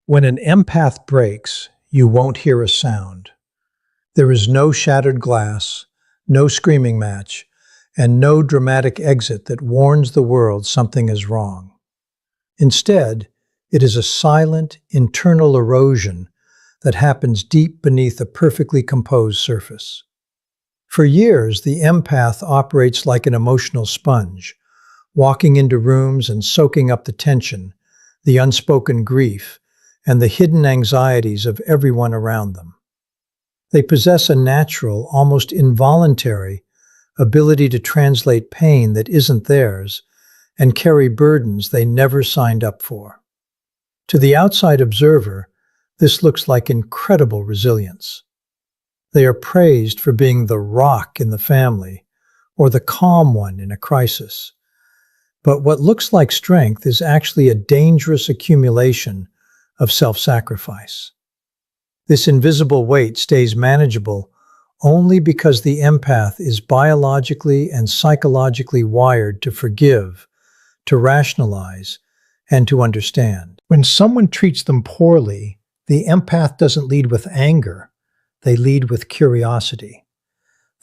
When an empath breaks, you won't hear a sound. There is no shattered glass, no screaming match, and no dramatic exit that warns the world something is wrong. Instead, it is a silent, internal erosion that happens deep beneath a perfectly composed surface. For years, the empath operates like an emotional sponge, walking into rooms and soaking up the tension, the unspoken grief, and the hidden anxieties of everyone around them. They possess a natural, almost involuntary, ability to translate pain that isn't theirs and carry burdens they never signed up for. To the outside observer, this looks like incredible resilience. They are praised for being the rock in the family or the calm one in a crisis. But what looks like strength is actually a dangerous accumulation of self-sacrifice. This invisible weight stays manageable only because the empath is biologically and psychologically wired to forgive, to rationalize, and to understand. When someone treats them poorly, the empath doesn't lead with anger, they lead with curiosity.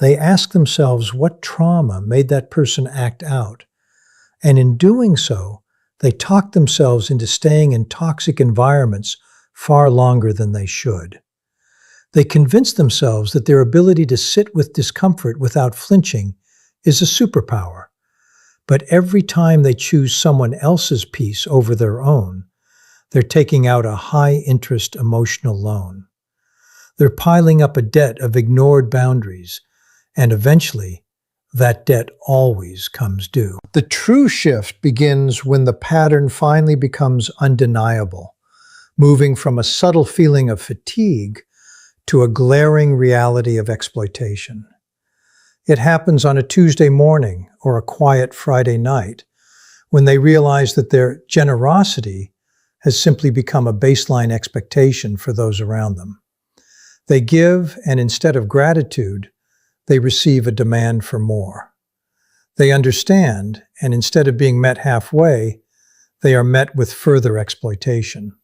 They ask themselves what trauma made that person act out, and in doing so, they talk themselves into staying in toxic environments far longer than they should. They convince themselves that their ability to sit with discomfort without flinching is a superpower. But every time they choose someone else's peace over their own, they're taking out a high-interest emotional loan. They're piling up a debt of ignored boundaries, and eventually, that debt always comes due. The true shift begins when the pattern finally becomes undeniable, moving from a subtle feeling of fatigue to a glaring reality of exploitation. It happens on a Tuesday morning or a quiet Friday night, when they realize that their generosity has simply become a baseline expectation for those around them. They give, and instead of gratitude, they receive a demand for more. They understand, and instead of being met halfway, they are met with further exploitation.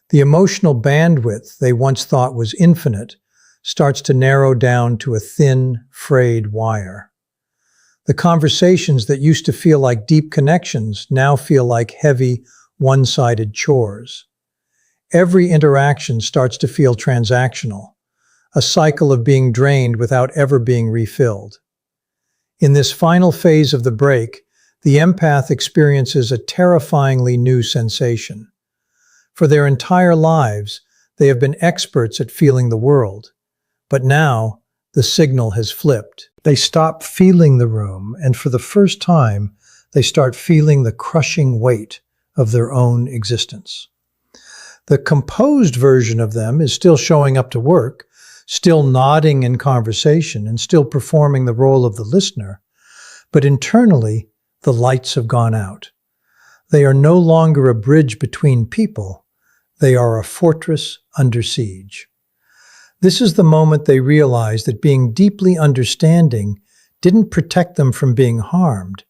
The emotional bandwidth they once thought was infinite starts to narrow down to a thin, frayed wire. The conversations that used to feel like deep connections now feel like heavy, one-sided chores. Every interaction starts to feel transactional, a cycle of being drained without ever being refilled. In this final phase of the break, the empath experiences a terrifyingly new sensation. For their entire lives, they have been experts at feeling the world. But now, the signal has flipped. They stop feeling the room, and for the first time, they start feeling the crushing weight of their own existence. The composed version of them is still showing up to work, still nodding in conversation, and still performing the role of the listener, but internally, the lights have gone out. They are no longer a bridge between people, they are a fortress under siege. This is the moment they realize that being deeply understanding didn't protect them from being harmed.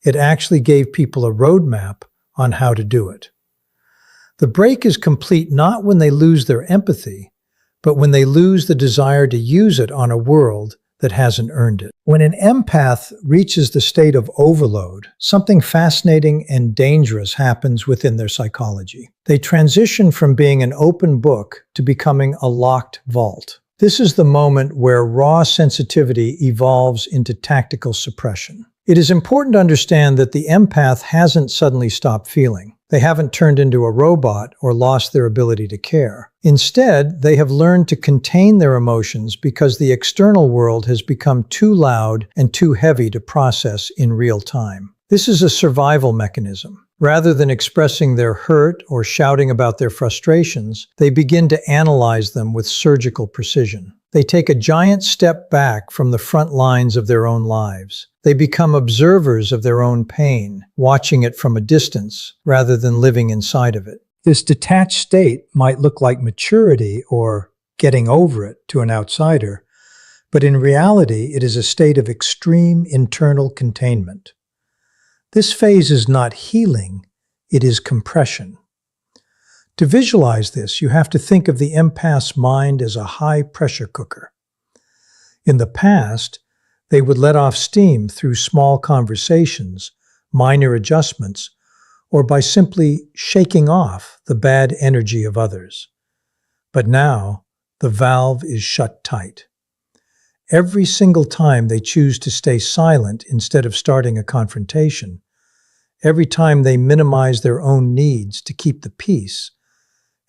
It actually gave people a roadmap on how to do it. The break is complete not when they lose their empathy, but when they lose the desire to use it on a world that hasn't earned it. When an empath reaches the state of overload, something fascinating and dangerous happens within their psychology. They transition from being an open book to becoming a locked vault. This is the moment where raw sensitivity evolves into tactical suppression. It is important to understand that the empath hasn't suddenly stopped feeling. They haven't turned into a robot or lost their ability to care. Instead, they have learned to contain their emotions because the external world has become too loud and too heavy to process in real time. This is a survival mechanism. Rather than expressing their hurt or shouting about their frustrations, they begin to analyze them with surgical precision. They take a giant step back from the front lines of their own lives. They become observers of their own pain, watching it from a distance rather than living inside of it. This detached state might look like maturity or getting over it to an outsider, but in reality, it is a state of extreme internal containment. This phase is not healing, it is compression. To visualize this, you have to think of the empath's mind as a high-pressure cooker. In the past, they would let off steam through small conversations, minor adjustments, or by simply shaking off the bad energy of others. But now, the valve is shut tight. Every single time they choose to stay silent instead of starting a confrontation, every time they minimize their own needs to keep the peace,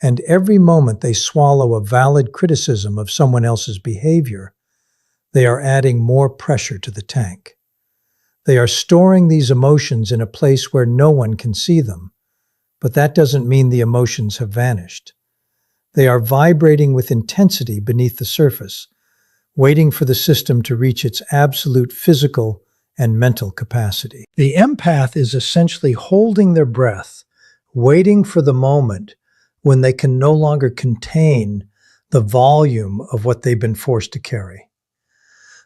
and every moment they swallow a valid criticism of someone else's behavior, they are adding more pressure to the tank. They are storing these emotions in a place where no one can see them, but that doesn't mean the emotions have vanished. They are vibrating with intensity beneath the surface, waiting for the system to reach its absolute physical and mental capacity. The empath is essentially holding their breath, waiting for the moment when they can no longer contain the volume of what they've been forced to carry.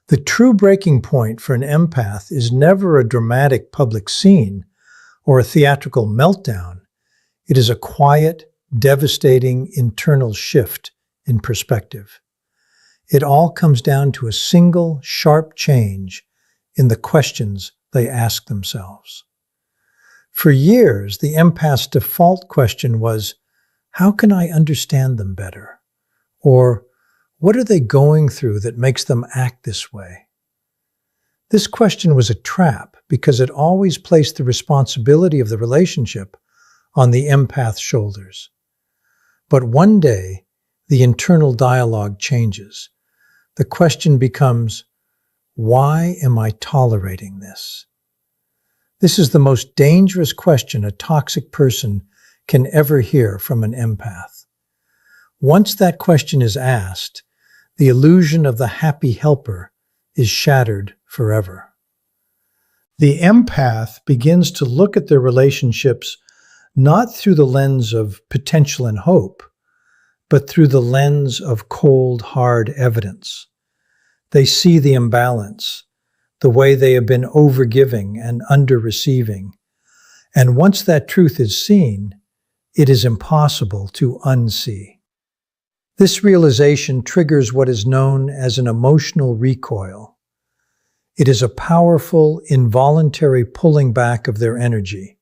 The true breaking point for an empath is never a dramatic public scene or a theatrical meltdown. It is a quiet, devastating internal shift in perspective. It all comes down to a single, sharp change in the questions they ask themselves. For years, the empath's default question was, how can I understand them better? Or, what are they going through that makes them act this way? This question was a trap because it always placed the responsibility of the relationship on the empath's shoulders. But one day, the internal dialogue changes. The question becomes, why am I tolerating this? This is the most dangerous question a toxic person can ever hear from an empath. Once that question is asked, the illusion of the happy helper is shattered forever. The empath begins to look at their relationships not through the lens of potential and hope, but through the lens of cold, hard evidence. They see the imbalance, the way they have been overgiving and under-receiving. And once that truth is seen, it is impossible to unsee. This realization triggers what is known as an emotional recoil. It is a powerful, involuntary pulling back of their energy.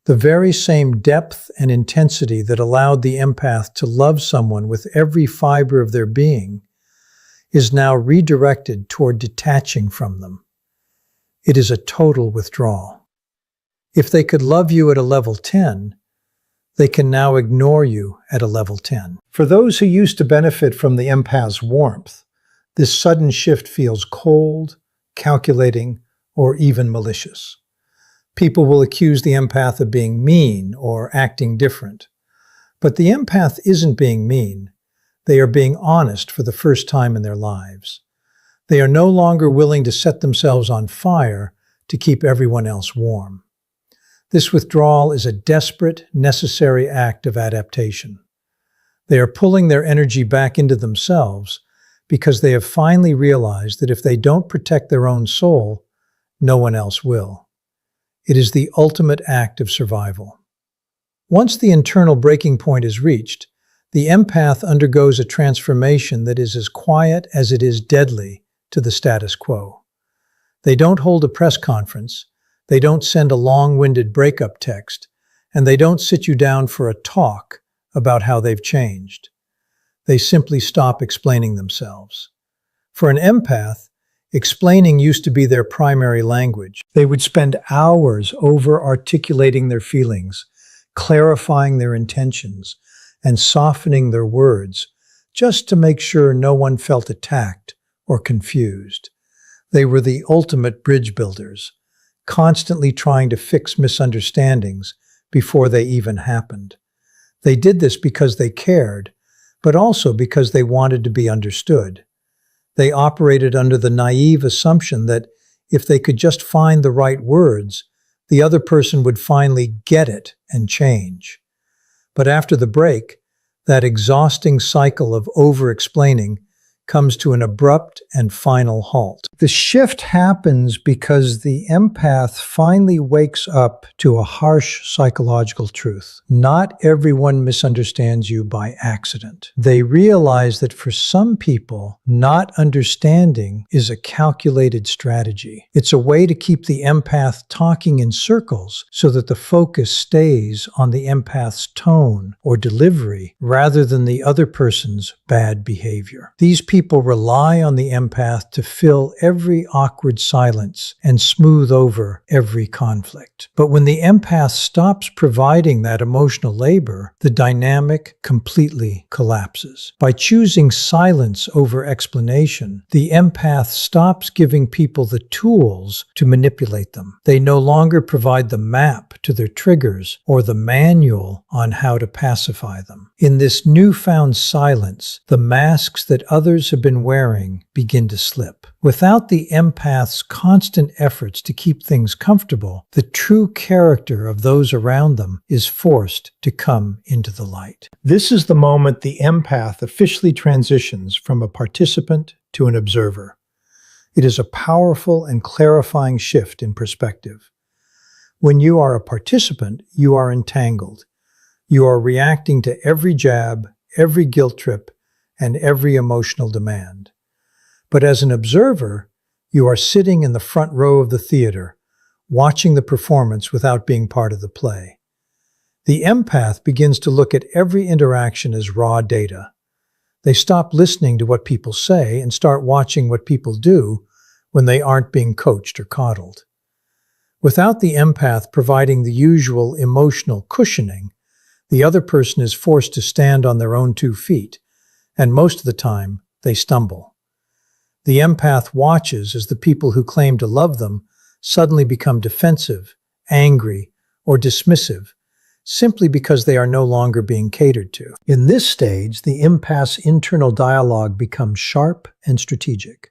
The very same depth and intensity that allowed the empath to love someone with every fiber of their being is now redirected toward detaching from them. It is a total withdrawal. If they could love you at a level 10, they can now ignore you at a level 10. For those who used to benefit from the empath's warmth, this sudden shift feels cold, calculating, or even malicious. People will accuse the empath of being mean or acting different. But the empath isn't being mean. They are being honest for the first time in their lives. They are no longer willing to set themselves on fire to keep everyone else warm. This withdrawal is a desperate, necessary act of adaptation. They are pulling their energy back into themselves because they have finally realized that if they don't protect their own soul, no one else will. It is the ultimate act of survival. Once the internal breaking point is reached, the empath undergoes a transformation that is as quiet as it is deadly to the status quo. They don't hold a press conference, they don't send a long-winded breakup text, and they don't sit you down for a talk about how they've changed. They simply stop explaining themselves. For an empath, explaining used to be their primary language. They would spend hours over-articulating their feelings, clarifying their intentions, and softening their words, just to make sure no one felt attacked or confused. They were the ultimate bridge builders, constantly trying to fix misunderstandings before they even happened. They did this because they cared, but also because they wanted to be understood. They operated under the naive assumption that if they could just find the right words, the other person would finally get it and change. But after the break, that exhausting cycle of over-explaining comes to an abrupt and final halt. The shift happens because the empath finally wakes up to a harsh psychological truth. Not everyone misunderstands you by accident. They realize that for some people, not understanding is a calculated strategy. It's a way to keep the empath talking in circles so that the focus stays on the empath's tone or delivery rather than the other person's bad behavior. These people rely on the empath to fill every awkward silence and smooth over every conflict. But when the empath stops providing that emotional labor, the dynamic completely collapses. By choosing silence over explanation, the empath stops giving people the tools to manipulate them. They no longer provide the map to their triggers or the manual on how to pacify them. In this newfound silence, the masks that others have been wearing begin to slip. Without the empath's constant efforts to keep things comfortable, the true character of those around them is forced to come into the light. This is the moment the empath officially transitions from a participant to an observer. It is a powerful and clarifying shift in perspective. When you are a participant, you are entangled. You are reacting to every jab, every guilt trip, and every emotional demand. But as an observer, you are sitting in the front row of the theater, watching the performance without being part of the play. The empath begins to look at every interaction as raw data. They stop listening to what people say and start watching what people do when they aren't being coached or coddled. Without the empath providing the usual emotional cushioning, the other person is forced to stand on their own 2 feet, and most of the time, they stumble. The empath watches as the people who claim to love them suddenly become defensive, angry, or dismissive, simply because they are no longer being catered to. In this stage, the empath's internal dialogue becomes sharp and strategic.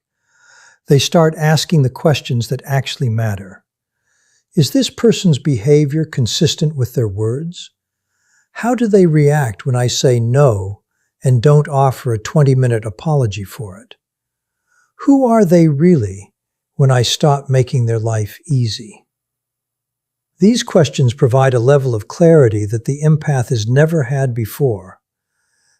They start asking the questions that actually matter. Is this person's behavior consistent with their words? How do they react when I say no and don't offer a 20-minute apology for it? Who are they really when I stop making their life easy? These questions provide a level of clarity that the empath has never had before.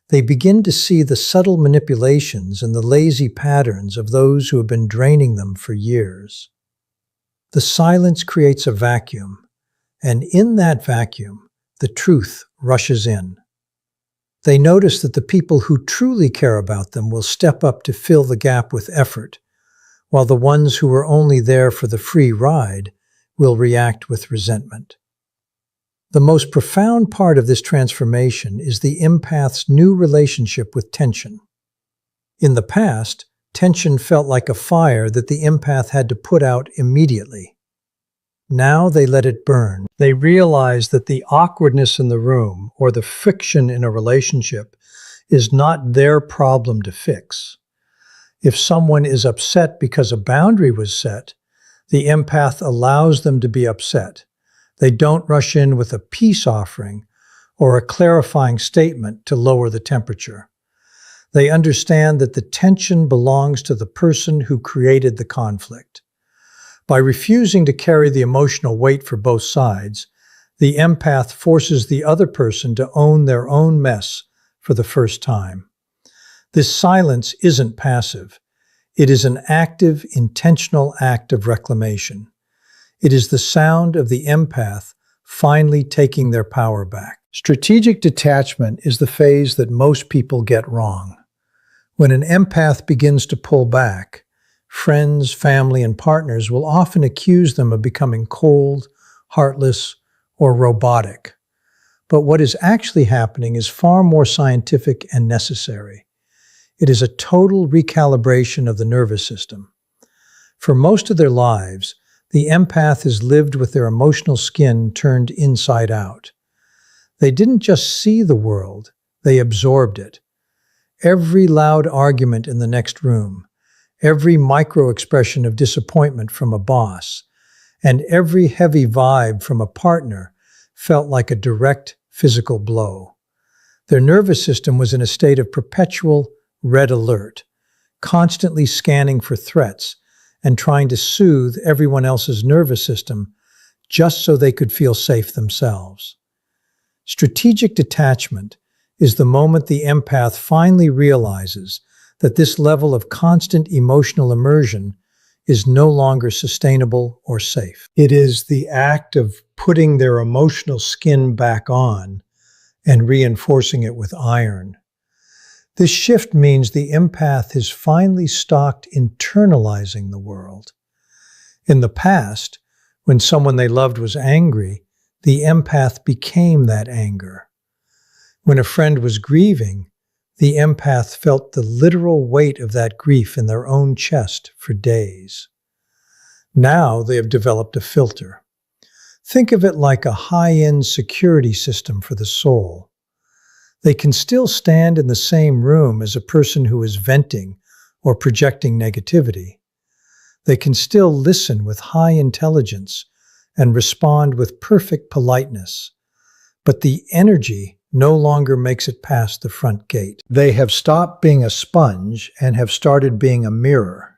They begin to see the subtle manipulations and the lazy patterns of those who have been draining them for years. The silence creates a vacuum, and in that vacuum, the truth rushes in. They notice that the people who truly care about them will step up to fill the gap with effort, while the ones who are only there for the free ride will react with resentment. The most profound part of this transformation is the empath's new relationship with tension. In the past, tension felt like a fire that the empath had to put out immediately. Now they let it burn. They realize that the awkwardness in the room or the friction in a relationship is not their problem to fix. If someone is upset because a boundary was set, the empath allows them to be upset. They don't rush in with a peace offering or a clarifying statement to lower the temperature. They understand that the tension belongs to the person who created the conflict. By refusing to carry the emotional weight for both sides, the empath forces the other person to own their own mess for the first time. This silence isn't passive. It is an active, intentional act of reclamation. It is the sound of the empath finally taking their power back. Strategic detachment is the phase that most people get wrong. When an empath begins to pull back, friends, family, and partners will often accuse them of becoming cold, heartless, or robotic. But what is actually happening is far more scientific and necessary. It is a total recalibration of the nervous system. For most of their lives, the empath has lived with their emotional skin turned inside out. They didn't just see the world, they absorbed it. Every loud argument in the next room, every micro-expression of disappointment from a boss, and every heavy vibe from a partner felt like a direct physical blow. Their nervous system was in a state of perpetual red alert, constantly scanning for threats and trying to soothe everyone else's nervous system just so they could feel safe themselves. Strategic detachment is the moment the empath finally realizes that this level of constant emotional immersion is no longer sustainable or safe. It is the act of putting their emotional skin back on and reinforcing it with iron. This shift means the empath has finally stopped internalizing the world. In the past, when someone they loved was angry, the empath became that anger. When a friend was grieving, the empath felt the literal weight of that grief in their own chest for days. Now they have developed a filter. Think of it like a high-end security system for the soul. They can still stand in the same room as a person who is venting or projecting negativity. They can still listen with high intelligence and respond with perfect politeness, but the energy no longer makes it past the front gate. They have stopped being a sponge and have started being a mirror.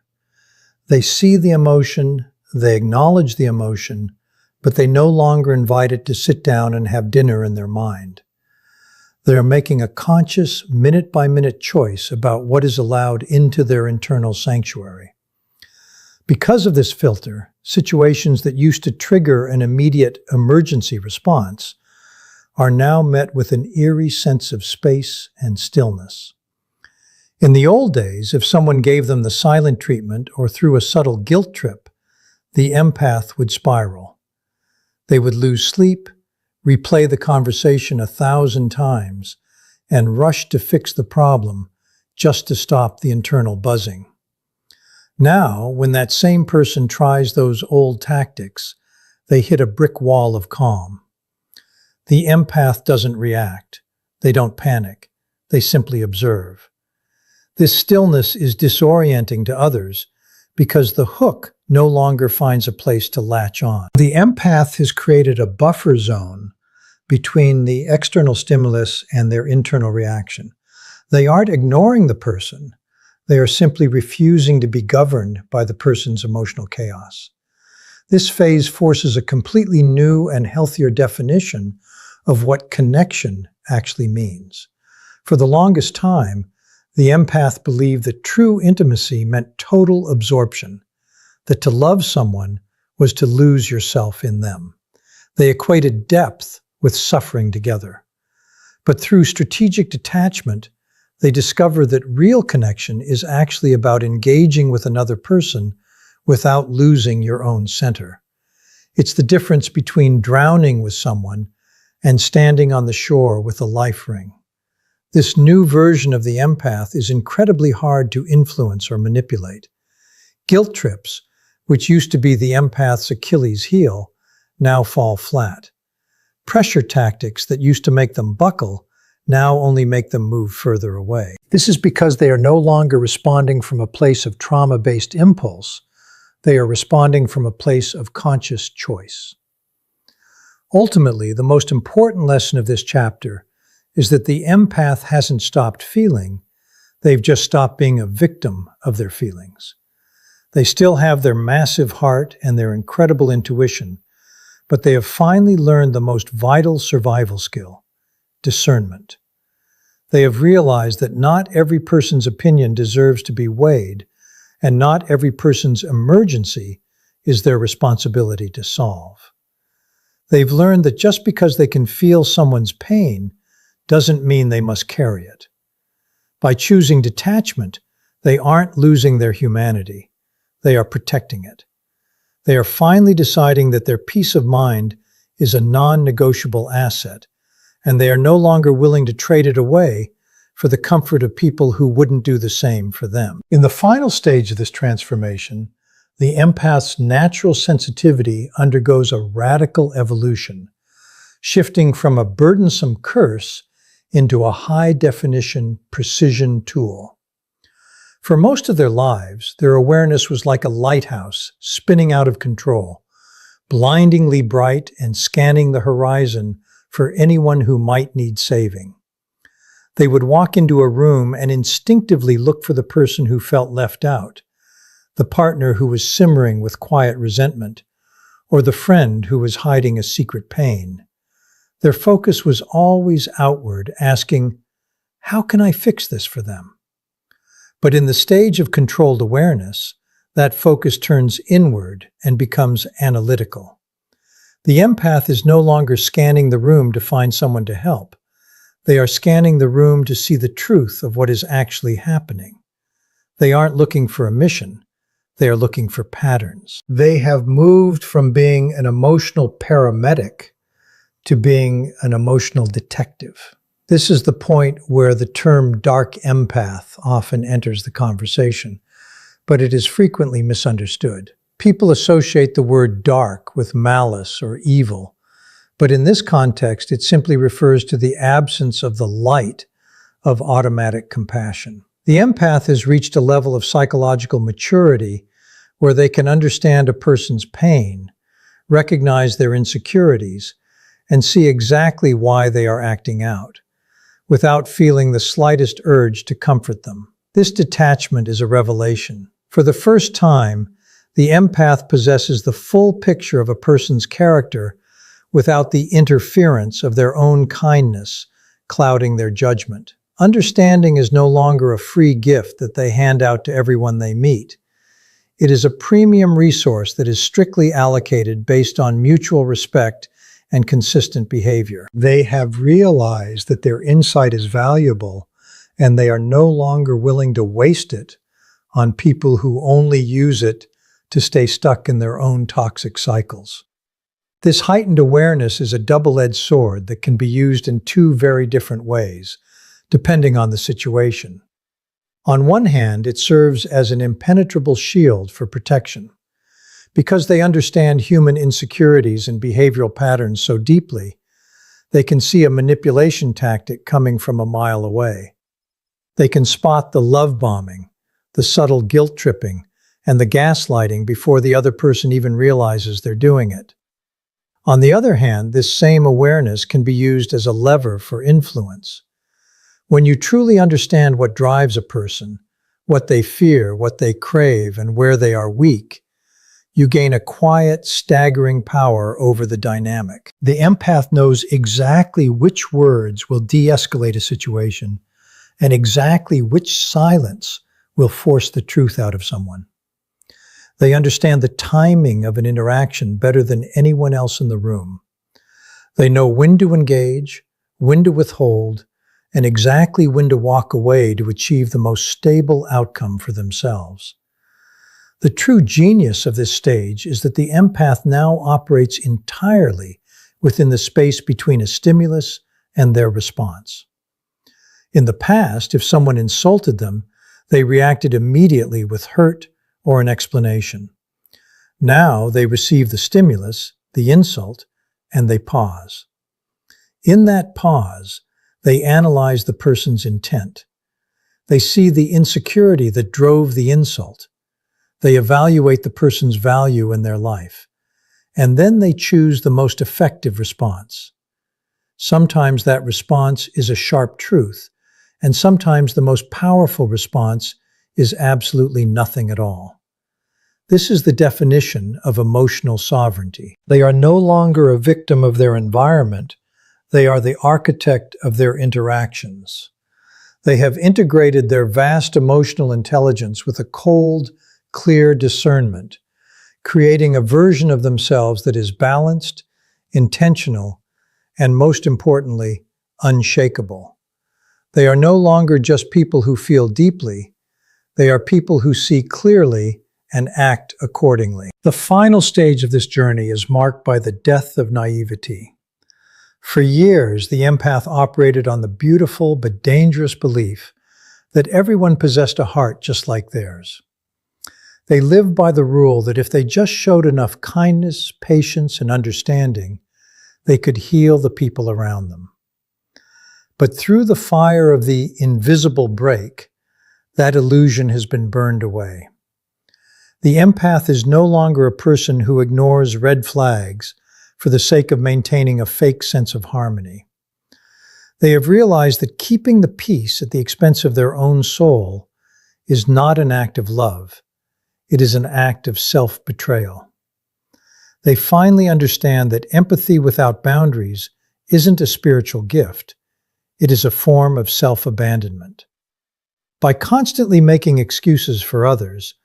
They see the emotion, they acknowledge the emotion, but they no longer invite it to sit down and have dinner in their mind. They are making a conscious, minute-by-minute choice about what is allowed into their internal sanctuary. Because of this filter, situations that used to trigger an immediate emergency response are now met with an eerie sense of space and stillness. In the old days, if someone gave them the silent treatment or threw a subtle guilt trip, the empath would spiral. They would lose sleep, replay the conversation 1,000 times, and rush to fix the problem just to stop the internal buzzing. Now, when that same person tries those old tactics, they hit a brick wall of calm. The empath doesn't react. They don't panic. They simply observe. This stillness is disorienting to others because the hook no longer finds a place to latch on. The empath has created a buffer zone between the external stimulus and their internal reaction. They aren't ignoring the person. They are simply refusing to be governed by the person's emotional chaos. This phase forces a completely new and healthier definition of what connection actually means. For the longest time, the empath believed that true intimacy meant total absorption, that to love someone was to lose yourself in them. They equated depth with suffering together. But through strategic detachment, they discover that real connection is actually about engaging with another person without losing your own center. It's the difference between drowning with someone and standing on the shore with a life ring. This new version of the empath is incredibly hard to influence or manipulate. Guilt trips, which used to be the empath's Achilles heel, now fall flat. Pressure tactics that used to make them buckle now only make them move further away. This is because they are no longer responding from a place of trauma-based impulse. They are responding from a place of conscious choice. Ultimately, the most important lesson of this chapter is that the empath hasn't stopped feeling. They've just stopped being a victim of their feelings. They still have their massive heart and their incredible intuition, but they have finally learned the most vital survival skill: discernment. They have realized that not every person's opinion deserves to be weighed, and not every person's emergency is their responsibility to solve. They've learned that just because they can feel someone's pain doesn't mean they must carry it. By choosing detachment, they aren't losing their humanity. They are protecting it. They are finally deciding that their peace of mind is a non-negotiable asset, and they are no longer willing to trade it away for the comfort of people who wouldn't do the same for them. In the final stage of this transformation, the empath's natural sensitivity undergoes a radical evolution, shifting from a burdensome curse into a high-definition precision tool. For most of their lives, their awareness was like a lighthouse spinning out of control, blindingly bright and scanning the horizon for anyone who might need saving. They would walk into a room and instinctively look for the person who felt left out, the partner who was simmering with quiet resentment, or the friend who was hiding a secret pain. Their focus was always outward, asking, "How can I fix this for them?" But in the stage of controlled awareness, that focus turns inward and becomes analytical. The empath is no longer scanning the room to find someone to help. They are scanning the room to see the truth of what is actually happening. They aren't looking for a mission. They are looking for patterns. They have moved from being an emotional paramedic to being an emotional detective. This is the point where the term dark empath often enters the conversation, but it is frequently misunderstood. People associate the word dark with malice or evil, but in this context, it simply refers to the absence of the light of automatic compassion. The empath has reached a level of psychological maturity where they can understand a person's pain, recognize their insecurities, and see exactly why they are acting out, without feeling the slightest urge to comfort them. This detachment is a revelation. For the first time, the empath possesses the full picture of a person's character without the interference of their own kindness clouding their judgment. Understanding is no longer a free gift that they hand out to everyone they meet. It is a premium resource that is strictly allocated based on mutual respect and consistent behavior. They have realized that their insight is valuable, and they are no longer willing to waste it on people who only use it to stay stuck in their own toxic cycles. This heightened awareness is a double-edged sword that can be used in two very different ways, depending on the situation. On one hand, it serves as an impenetrable shield for protection. Because they understand human insecurities and behavioral patterns so deeply, they can see a manipulation tactic coming from a mile away. They can spot the love bombing, the subtle guilt tripping, and the gaslighting before the other person even realizes they're doing it. On the other hand, this same awareness can be used as a lever for influence. When you truly understand what drives a person, what they fear, what they crave, and where they are weak, you gain a quiet, staggering power over the dynamic. The empath knows exactly which words will de-escalate a situation and exactly which silence will force the truth out of someone. They understand the timing of an interaction better than anyone else in the room. They know when to engage, when to withhold, and exactly when to walk away to achieve the most stable outcome for themselves. The true genius of this stage is that the empath now operates entirely within the space between a stimulus and their response. In the past, if someone insulted them, they reacted immediately with hurt or an explanation. Now they receive the stimulus, the insult, and they pause. In that pause, they analyze the person's intent. They see the insecurity that drove the insult. They evaluate the person's value in their life. And then they choose the most effective response. Sometimes that response is a sharp truth, and sometimes the most powerful response is absolutely nothing at all. This is the definition of emotional sovereignty. They are no longer a victim of their environment. They are the architect of their interactions. They have integrated their vast emotional intelligence with a cold, clear discernment, creating a version of themselves that is balanced, intentional, and most importantly, unshakable. They are no longer just people who feel deeply. They are people who see clearly and act accordingly. The final stage of this journey is marked by the death of naivety. For years, the empath operated on the beautiful but dangerous belief that everyone possessed a heart just like theirs. They lived by the rule that if they just showed enough kindness, patience, and understanding, they could heal the people around them. But through the fire of the invisible break, that illusion has been burned away. The empath is no longer a person who ignores red flags for the sake of maintaining a fake sense of harmony. They have realized that keeping the peace at the expense of their own soul is not an act of love. It is an act of self-betrayal. They finally understand that empathy without boundaries isn't a spiritual gift. It is a form of self-abandonment. By constantly making excuses for others,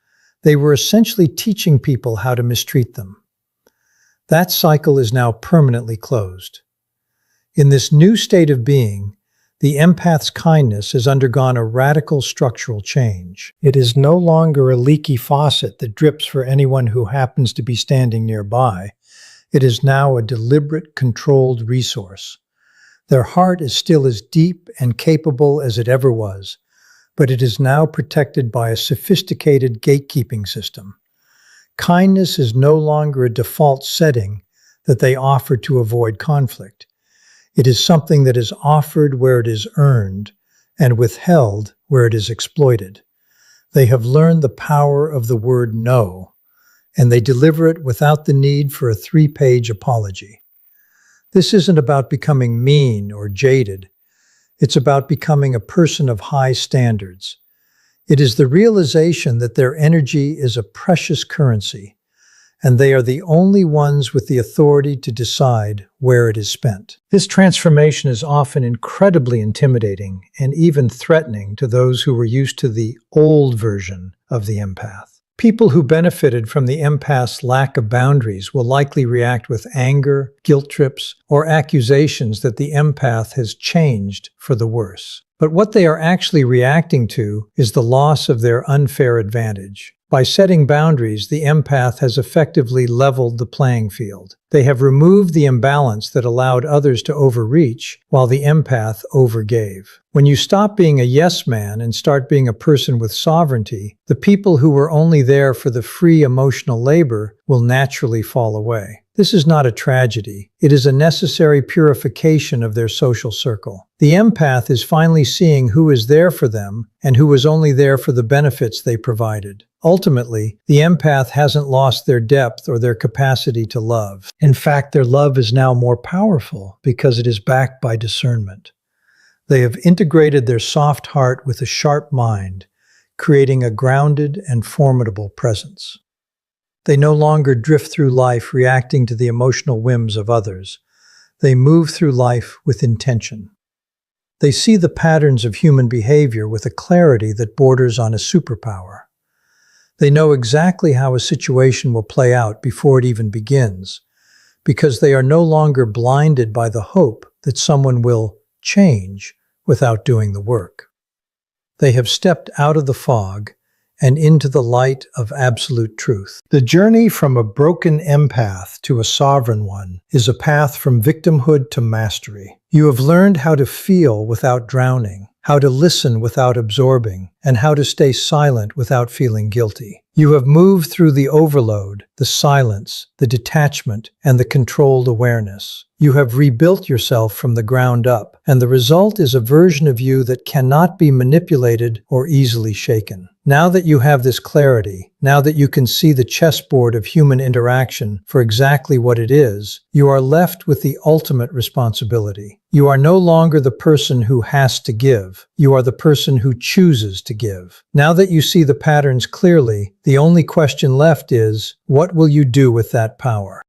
they were essentially teaching people how to mistreat them. That cycle is now permanently closed. In this new state of being, the empath's kindness has undergone a radical structural change. It is no longer a leaky faucet that drips for anyone who happens to be standing nearby. It is now a deliberate, controlled resource. Their heart is still as deep and capable as it ever was, but it is now protected by a sophisticated gatekeeping system. Kindness is no longer a default setting that they offer to avoid conflict. It is something that is offered where it is earned and withheld where it is exploited. They have learned the power of the word no, and they deliver it without the need for a 3-page apology. This isn't about becoming mean or jaded. It's about becoming a person of high standards. It is the realization that their energy is a precious currency, and they are the only ones with the authority to decide where it is spent. This transformation is often incredibly intimidating and even threatening to those who were used to the old version of the empath. People who benefited from the empath's lack of boundaries will likely react with anger, guilt trips, or accusations that the empath has changed for the worse. But what they are actually reacting to is the loss of their unfair advantage. By setting boundaries, the empath has effectively leveled the playing field. They have removed the imbalance that allowed others to overreach while the empath overgave. When you stop being a yes man and start being a person with sovereignty, the people who were only there for the free emotional labor will naturally fall away. This is not a tragedy. It is a necessary purification of their social circle. The empath is finally seeing who is there for them and who was only there for the benefits they provided. Ultimately, the empath hasn't lost their depth or their capacity to love. In fact, their love is now more powerful because it is backed by discernment. They have integrated their soft heart with a sharp mind, creating a grounded and formidable presence. They no longer drift through life reacting to the emotional whims of others. They move through life with intention. They see the patterns of human behavior with a clarity that borders on a superpower. They know exactly how a situation will play out before it even begins, because they are no longer blinded by the hope that someone will change without doing the work. They have stepped out of the fog and into the light of absolute truth. The journey from a broken empath to a sovereign one is a path from victimhood to mastery. You have learned how to feel without drowning, how to listen without absorbing, and how to stay silent without feeling guilty. You have moved through the overload, the silence, the detachment, and the controlled awareness. You have rebuilt yourself from the ground up, and the result is a version of you that cannot be manipulated or easily shaken. Now that you have this clarity, now that you can see the chessboard of human interaction for exactly what it is, you are left with the ultimate responsibility. You are no longer the person who has to give. You are the person who chooses to give. Now that you see the patterns clearly, the only question left is, what will you do with that power?